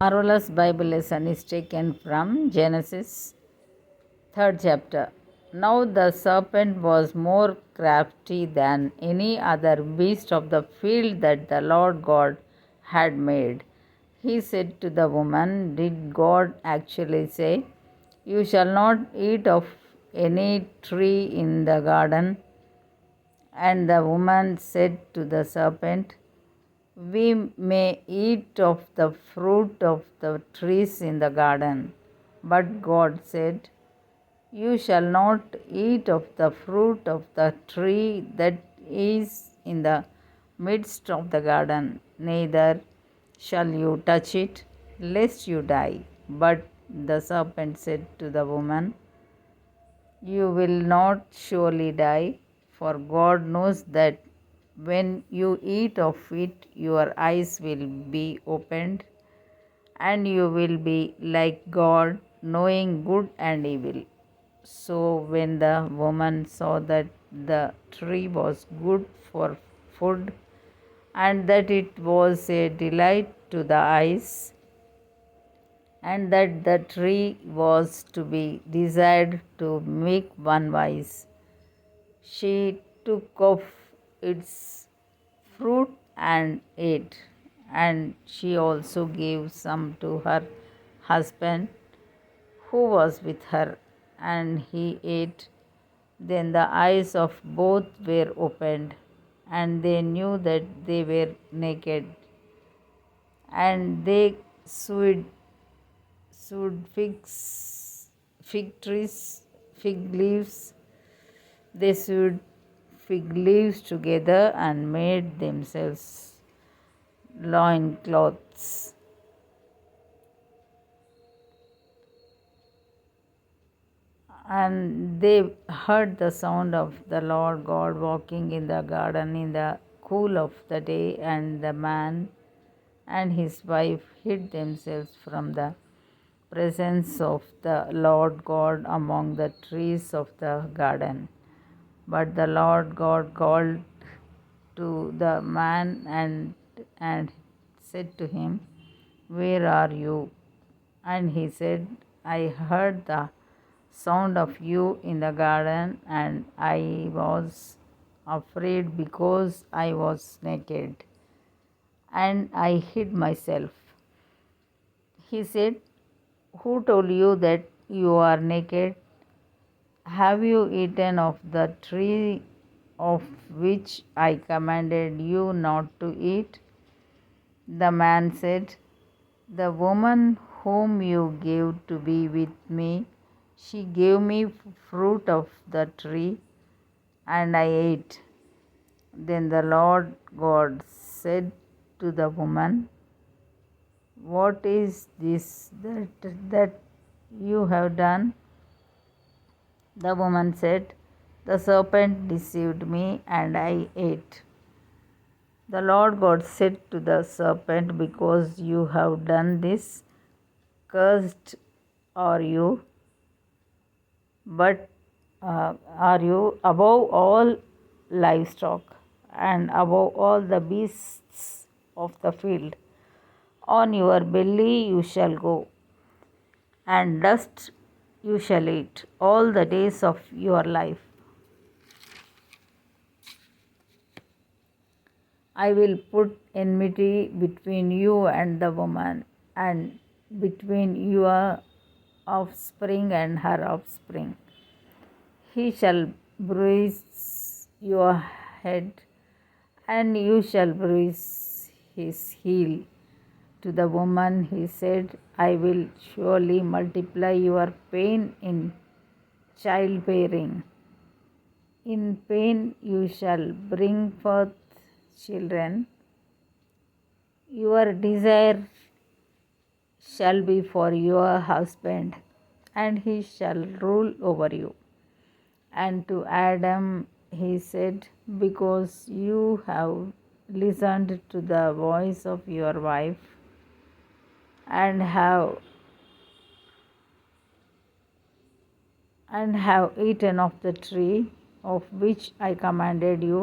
Marvelous Bible lesson is taken from Genesis 3rd chapter. Now the serpent was more crafty than any other beast of the field that the Lord God had made. He said to the woman, "Did God actually say, 'You shall not eat of any tree in the garden?'" And the woman said to the serpent, "We may eat of the fruit of the trees in the garden." But God said, "You shall not eat of the fruit of the tree that is in the midst of the garden, neither shall you touch it, lest you die." But the serpent said to the woman, "You will not surely die, for God knows that when you eat of it, your eyes will be opened, and you will be like God, knowing good and evil." So when the woman saw that the tree was good for food, and that it was a delight to the eyes, and that the tree was to be desired to make one wise, she took of its fruit and ate, and she also gave some to her husband who was with her, and he ate. Then the eyes of both were opened, and they knew that they were naked, and they sewed fig leaves. They sewed fig leaves together and made themselves loincloths. And they heard the sound of the Lord God walking in the garden in the cool of the day, and the man and his wife hid themselves from the presence of the Lord God among the trees of the garden. But the Lord God called to the man and said to him, "Where are you?" And he said, "I heard the sound of you in the garden, and I was afraid because I was naked, and I hid myself." He said, "Who told you that you are naked? Have you eaten of the tree of which I commanded you not to eat?" The man said, "The woman whom you gave to be with me, she gave me fruit of the tree, and I ate." Then the Lord God said to the woman, "What is this that you have done?" The woman said, "The serpent deceived me, and I ate." The Lord God said to the serpent, "Because you have done this, cursed are you, but are you above all livestock, and above all the beasts of the field. On your belly you shall go, and dust you shall eat all the days of your life. I will put enmity between you and the woman, and between your offspring and her offspring. He shall bruise your head, and you shall bruise his heel." To the woman he said, "I will surely multiply your pain in childbearing. In pain you shall bring forth children. Your desire shall be for your husband, and he shall rule over you." And to Adam he said, "Because you have listened to the voice of your wife, and have eaten of the tree of which I commanded you,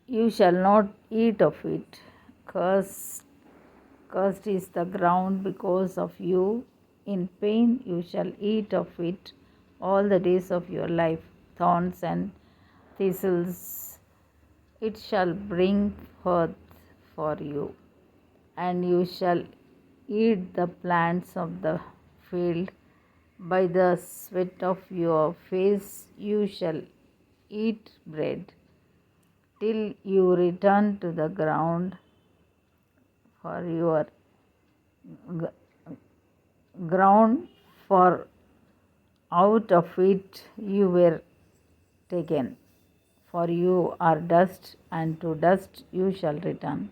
You shall not eat of it. Cursed, cursed is the ground because of you. In pain you shall eat of it all the days of your life. Thorns and thistles it shall bring forth for you, and you shall eat the plants of the field. By the sweat of your face you shall eat bread, till you return to the ground, for your ground, for out of it you were taken. For you are dust, and to dust you shall return.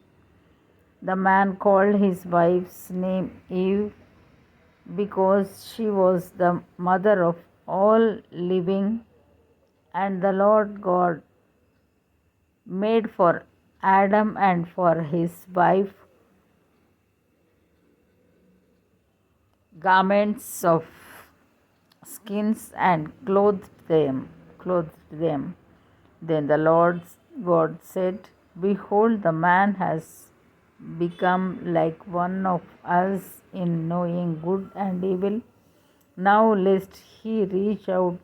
The man called his wife's name Eve, because she was the mother of all living, and the Lord God made for Adam and for his wife garments of skins and clothed them. Then the Lord God said, behold, the man has become like one of us in knowing good and evil. Now lest he reach out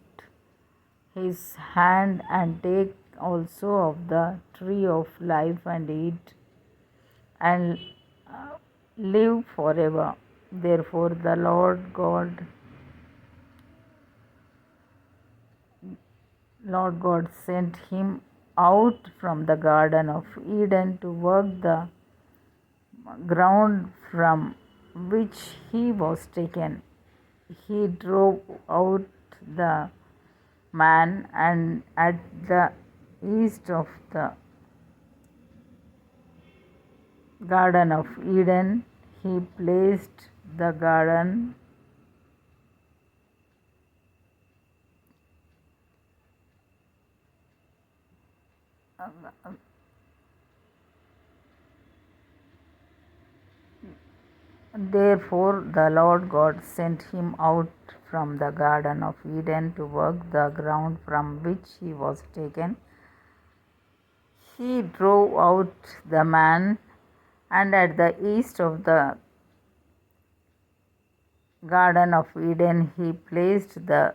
his hand and take also of the tree of life and eat and live forever. Therefore the Lord God sent him out from the Garden of Eden to work the ground from which he was taken. He drove out the man, and at the east of the Garden of Eden he placed the garden. Therefore the Lord God sent him out from the Garden of Eden to work the ground from which he was taken. He drove out the man, and at the east of the Garden of Eden he placed the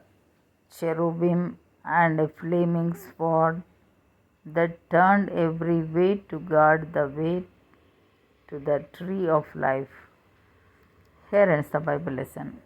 cherubim and a flaming sword that turned every way to guard the way to the tree of life. Here ends the Bible lesson.